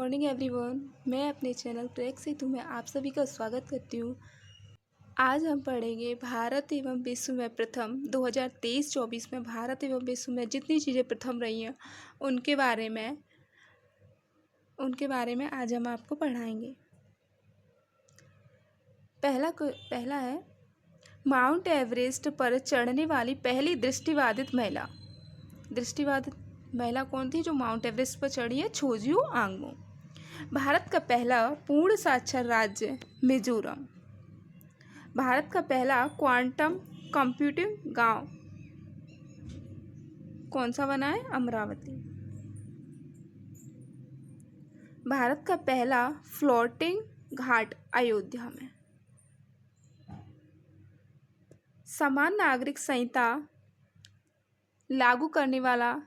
Morning everyone, मैं अपने channel track से तुम्हें आप सभी का स्वागत करती हूँ। आज हम पढ़ेंगे भारत एवं विश्व में प्रथम 2023-24 में भारत एवं विश्व में जितनी चीज़ें प्रथम रही हैं उनके बारे में आज हम आपको पढ़ाएंगे। पहला है माउंट एवरेस्ट पर चढ़ने वाली पहली दृष्टिबाधित महिला। दृष्टिबाधित महिला कौन थी जो माउंट एवरेस्ट पर चढ़ी है? छोजियो आंगमो। भारत का पहला पूर्ण साक्षर राज्य मिजोरम। भारत का पहला क्वांटम कंप्यूटिंग गांव कौन सा बना है? अमरावती। भारत का पहला फ्लोटिंग घाट अयोध्या में। समान नागरिक संहिता लागू करने वाला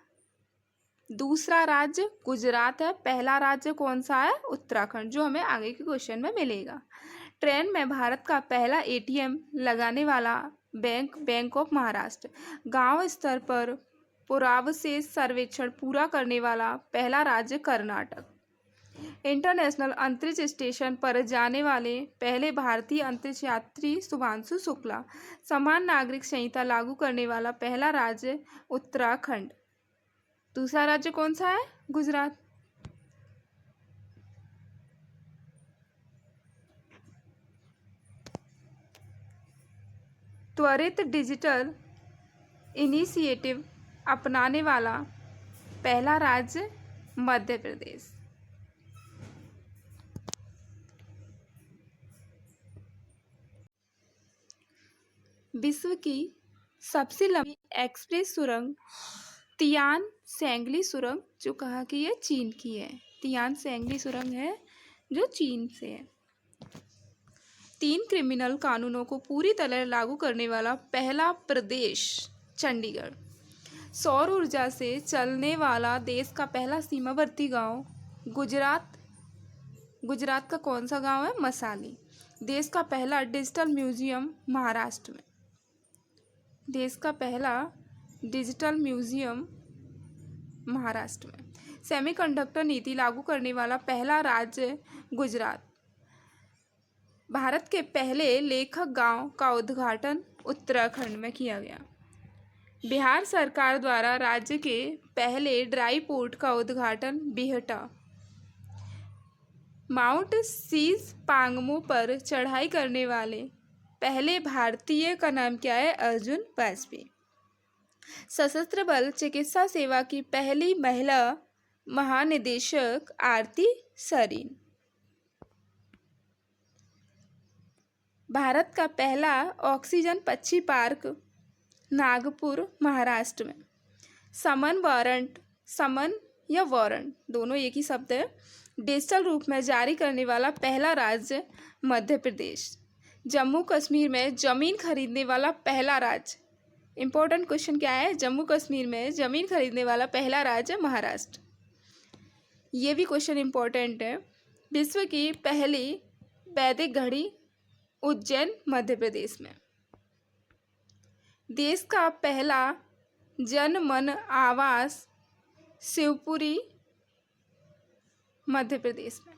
दूसरा राज्य गुजरात है। पहला राज्य कौन सा है? उत्तराखंड, जो हमें आगे के क्वेश्चन में मिलेगा। ट्रेन में भारत का पहला एटीएम लगाने वाला बैंक ऑफ महाराष्ट्र। गांव स्तर पर पुरावशेष सर्वेक्षण पूरा करने वाला पहला राज्य कर्नाटक। इंटरनेशनल अंतरिक्ष स्टेशन पर जाने वाले पहले भारतीय अंतरिक्ष यात्री शुभांशु शुक्ला। समान नागरिक संहिता लागू करने वाला पहला राज्य उत्तराखंड। दूसरा राज्य कौन सा है? गुजरात। त्वरित डिजिटल इनिशिएटिव अपनाने वाला पहला राज्य मध्य प्रदेश। विश्व की सबसे लंबी एक्सप्रेस सुरंग तियान सेंगली सुरंग, जो कहा कि ये चीन की है। तियान सेंगली सुरंग है जो चीन से है। 3 क्रिमिनल कानूनों को पूरी तरह लागू करने वाला पहला प्रदेश चंडीगढ़। सौर ऊर्जा से चलने वाला देश का पहला सीमावर्ती गांव गुजरात। गुजरात का कौन सा गांव है? मसाली। देश का पहला डिजिटल म्यूजियम महाराष्ट्र में। देश का पहला डिजिटल म्यूजियम महाराष्ट्र में। सेमीकंडक्टर नीति लागू करने वाला पहला राज्य गुजरात। भारत के पहले लेखक गांव का उद्घाटन उत्तराखंड में किया गया। बिहार सरकार द्वारा राज्य के पहले ड्राई पोर्ट का उद्घाटन बिहटा। माउंट शीश पांगमो पर चढ़ाई करने वाले पहले भारतीय का नाम क्या है? अर्जुन वाजपेयी। सशस्त्र बल चिकित्सा सेवा की पहली महिला महानिदेशक आरती सरीन। भारत का पहला ऑक्सीजन पक्षी पार्क नागपुर महाराष्ट्र में। समन या वारंट दोनों एक ही शब्द है। डिजिटल रूप में जारी करने वाला पहला राज्य मध्य प्रदेश। जम्मू कश्मीर में जमीन खरीदने वाला पहला राज्य। इंपॉर्टेंट क्वेश्चन क्या है? जम्मू कश्मीर में जमीन खरीदने वाला पहला राज्य महाराष्ट्र। ये भी क्वेश्चन इंपॉर्टेंट है। विश्व की पहली वैदिक घड़ी उज्जैन मध्य प्रदेश में। देश का पहला जन मन आवास शिवपुरी मध्य प्रदेश में।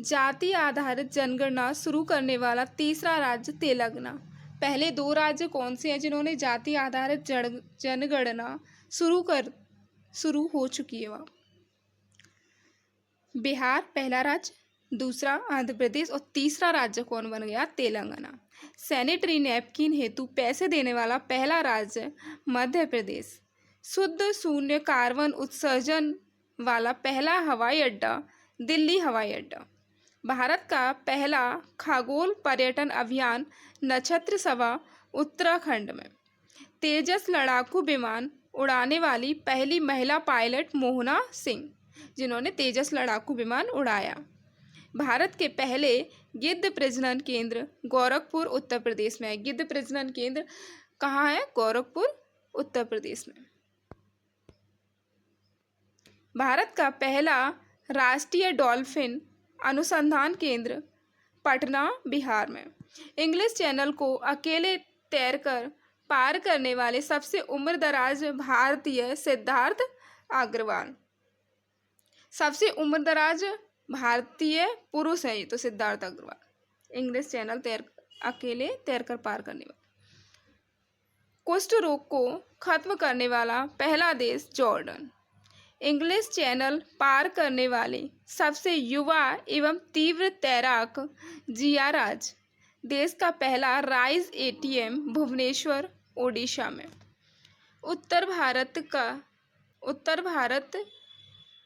जाति आधारित जनगणना शुरू करने वाला तीसरा राज्य तेलंगाना। पहले 2 राज्य कौन से हैं जिन्होंने जाति आधारित जनगणना शुरू हो चुकी है? वह बिहार पहला राज्य, दूसरा आंध्र प्रदेश और तीसरा राज्य कौन बन गया? तेलंगाना। सैनिटरी नैपकिन हेतु पैसे देने वाला पहला राज्य मध्य प्रदेश। शुद्ध शून्य कार्बन उत्सर्जन वाला पहला हवाई अड्डा दिल्ली हवाई अड्डा। भारत का पहला खगोल पर्यटन अभियान नक्षत्र सभा उत्तराखंड में। तेजस लड़ाकू विमान उड़ाने वाली पहली महिला पायलट मोहना सिंह, जिन्होंने तेजस लड़ाकू विमान उड़ाया। भारत के पहले गिद्ध प्रजनन केंद्र गोरखपुर उत्तर प्रदेश में है। गिद्ध प्रजनन केंद्र कहाँ है? गोरखपुर उत्तर प्रदेश में। भारत का पहला राष्ट्रीय डॉल्फिन अनुसंधान केंद्र पटना बिहार में। इंग्लिश चैनल को अकेले तैरकर पार करने वाले सबसे उम्रदराज भारतीय सिद्धार्थ अग्रवाल। सबसे उम्रदराज भारतीय पुरुष है ये तो सिद्धार्थ अग्रवाल। इंग्लिश चैनल अकेले तैरकर पार करने वाला। कुष्ठ रोग को खत्म करने वाला पहला देश जॉर्डन। इंग्लिश चैनल पार करने वाले सबसे युवा एवं तीव्र तैराक जिया राज। देश का पहला राइज एटीएम भुवनेश्वर ओडिशा में। उत्तर भारत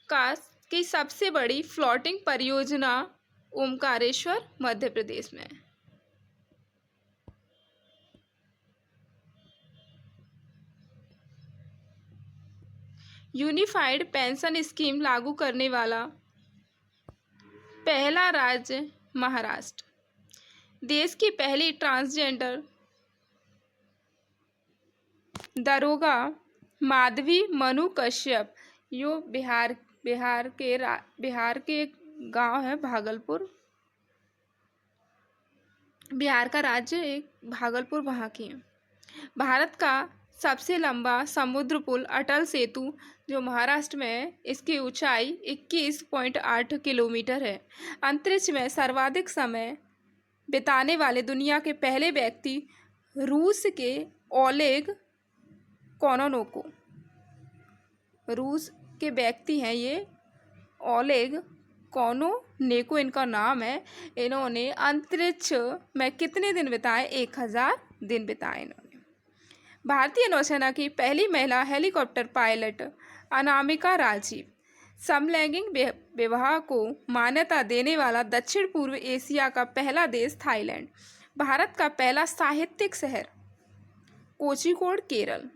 का की सबसे बड़ी फ्लोटिंग परियोजना ओमकारेश्वर मध्य प्रदेश में। यूनिफाइड पेंशन स्कीम लागू करने वाला पहला राज्य महाराष्ट्र। देश की पहली ट्रांसजेंडर दरोगा माधवी मनु कश्यप। यो बिहार के गांव है भागलपुर। बिहार का राज्य एक भागलपुर वहाँ की है। भारत का सबसे लंबा समुद्र पुल अटल सेतु जो महाराष्ट्र में है, इसकी ऊंचाई 21.8 किलोमीटर है। अंतरिक्ष में सर्वाधिक समय बिताने वाले दुनिया के पहले व्यक्ति रूस के ओलेग कोनोनोको। रूस के व्यक्ति हैं ये ओलेग कोनोनेको इनका नाम है। इन्होंने अंतरिक्ष में कितने दिन बिताए? 1000 दिन बिताए इन्होंने। भारतीय नौसेना की पहली महिला हेलीकॉप्टर पायलट अनामिका राजीव। समलैंगिक विवाह को मान्यता देने वाला दक्षिण पूर्व एशिया का पहला देश थाईलैंड। भारत का पहला साहित्यिक शहर कोझिकोड केरल।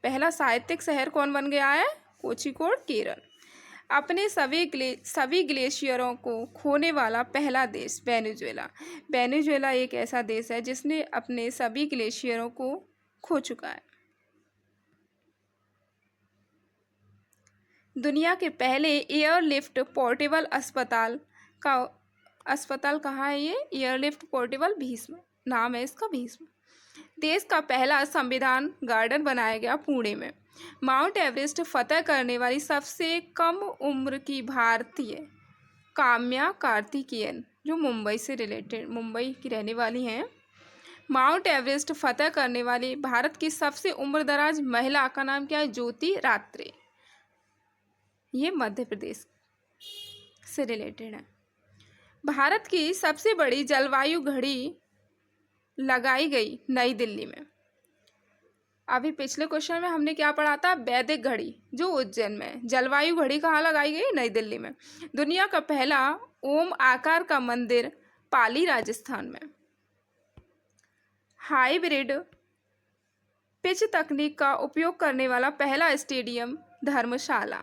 पहला साहित्यिक शहर कौन बन गया है? कोझिकोड केरल। अपने सभी ग्लेशियरों को खोने वाला पहला देश वेनेजुएला। वेनेजुएला एक ऐसा देश है जिसने अपने सभी ग्लेशियरों को खो चुका है। दुनिया के पहले एयरलिफ्ट पोर्टेबल अस्पताल कहाँ है ये? एयरलिफ्ट पोर्टेबल भीष्म नाम है इसका, भीष्म। देश का पहला संविधान गार्डन बनाया गया पुणे में। माउंट एवरेस्ट फतह करने वाली सबसे कम उम्र की भारतीय काम्या कार्तिकेयन जो मुंबई की रहने वाली हैं। माउंट एवरेस्ट फतह करने वाली भारत की सबसे उम्रदराज महिला का नाम क्या है? ज्योति रात्रे। ये मध्य प्रदेश से रिलेटेड है। भारत की सबसे बड़ी जलवायु घड़ी लगाई गई नई दिल्ली में। अभी पिछले क्वेश्चन में हमने क्या पढ़ा था? वैदिक घड़ी जो उज्जैन में। जलवायु घड़ी कहाँ लगाई गई? नई दिल्ली में। दुनिया का पहला ओम आकार का मंदिर पाली राजस्थान में। हाइब्रिड पिच तकनीक का उपयोग करने वाला पहला स्टेडियम धर्मशाला।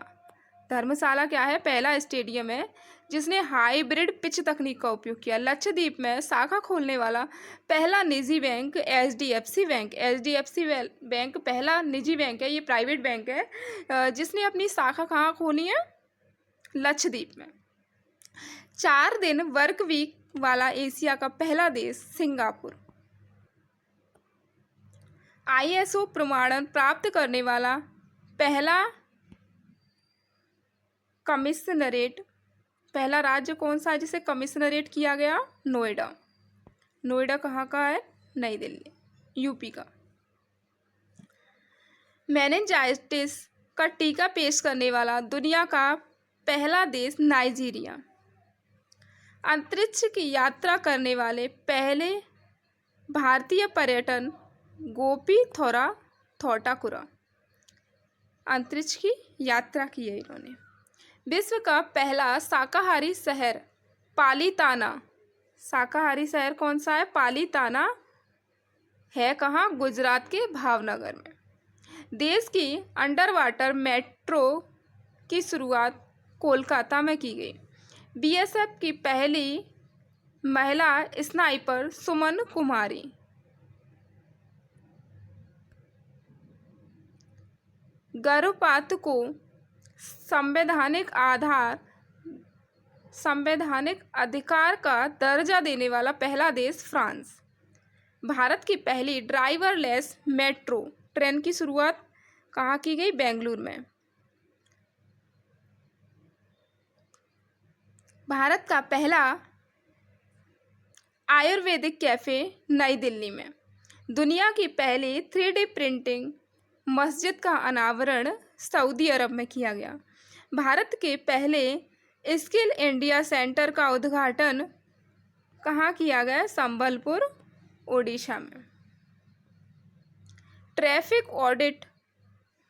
धर्मशाला क्या है? पहला स्टेडियम है जिसने हाइब्रिड पिच तकनीक का उपयोग किया। लक्षद्वीप में शाखा खोलने वाला पहला निजी bank HDFC bank. HDFC bank पहला निजी बैंक है, ये प्राइवेट बैंक है जिसने अपनी शाखा कहाँ खोली है? लक्षद्वीप में। 4 दिन वर्क वीक वाला एशिया का पहला देश सिंगापुर। आईएसओ प्रमाणन प्राप्त करने वाला पहला कमिश्नरेट, पहला राज्य कौन सा है जिसे कमिश्नरेट किया गया? नोएडा। नोएडा कहाँ का है? नई दिल्ली, यूपी का। मेनिंजाइटिस का टीका पेश करने वाला दुनिया का पहला देश नाइजीरिया। अंतरिक्ष की यात्रा करने वाले पहले भारतीय पर्यटन गोपी थोटाकुरा। अंतरिक्ष की यात्रा की है इन्होंने। विश्व का पहला शाकाहारी शहर पालीताना। शाकाहारी शहर कौन सा है? पालीताना है कहाँ? गुजरात के भावनगर में। देश की अंडर वाटर मेट्रो की शुरुआत कोलकाता में की गई। बीएसएफ की पहली महिला स्नाइपर सुमन कुमारी। गर्भपात को संवैधानिक अधिकार का दर्जा देने वाला पहला देश फ्रांस। भारत की पहली ड्राइवरलेस मेट्रो ट्रेन की शुरुआत कहाँ की गई? बेंगलुरु में। भारत का पहला आयुर्वेदिक कैफे नई दिल्ली में। दुनिया की पहली 3D प्रिंटिंग मस्जिद का अनावरण सऊदी अरब में किया गया। भारत के पहले स्किल इंडिया सेंटर का उद्घाटन कहाँ किया गया? संबलपुर, ओडिशा में। ट्रैफिक ऑडिट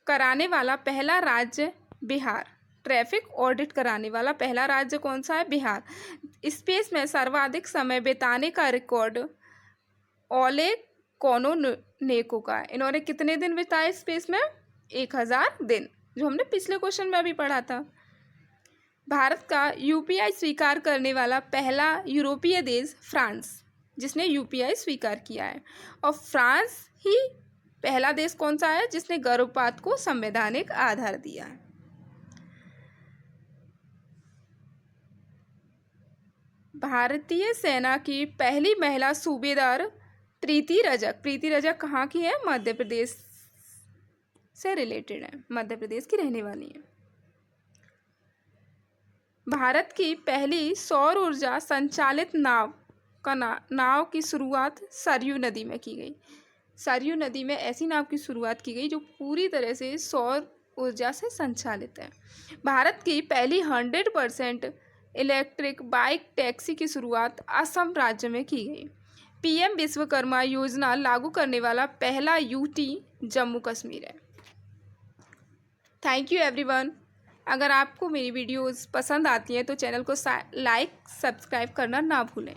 कराने वाला पहला राज्य बिहार। ट्रैफिक ऑडिट कराने वाला पहला राज्य कौन सा है? बिहार। स्पेस में सर्वाधिक समय बिताने का रिकॉर्ड ओलेग कोनोनेको का। इन्होंने कितने दिन बिताए स्पेस में? 1000 दिन, जो हमने पिछले क्वेश्चन में भी पढ़ा था। भारत का यूपीआई स्वीकार करने वाला पहला यूरोपीय देश फ्रांस, जिसने यूपीआई स्वीकार किया है। और फ्रांस ही पहला देश कौन सा है जिसने गर्भपात को संवैधानिक आधार दिया है? भारतीय सेना की पहली महिला सूबेदार प्रीति रजक। प्रीति रजक कहाँ की है? मध्य प्रदेश से रिलेटेड है, मध्य प्रदेश की रहने वाली है। भारत की पहली सौर ऊर्जा संचालित नाव की शुरुआत सरयू नदी में की गई। सरयू नदी में ऐसी नाव की शुरुआत की गई जो पूरी तरह से सौर ऊर्जा से संचालित है। भारत की पहली 100% इलेक्ट्रिक बाइक टैक्सी की शुरुआत असम राज्य में की गई। पीएम विश्वकर्मा योजना लागू करने वाला पहला यूटी जम्मू कश्मीर है। Thank you everyone. अगर आपको मेरी वीडियोस पसंद आती हैं तो चैनल को लाइक सब्सक्राइब करना ना भूलें।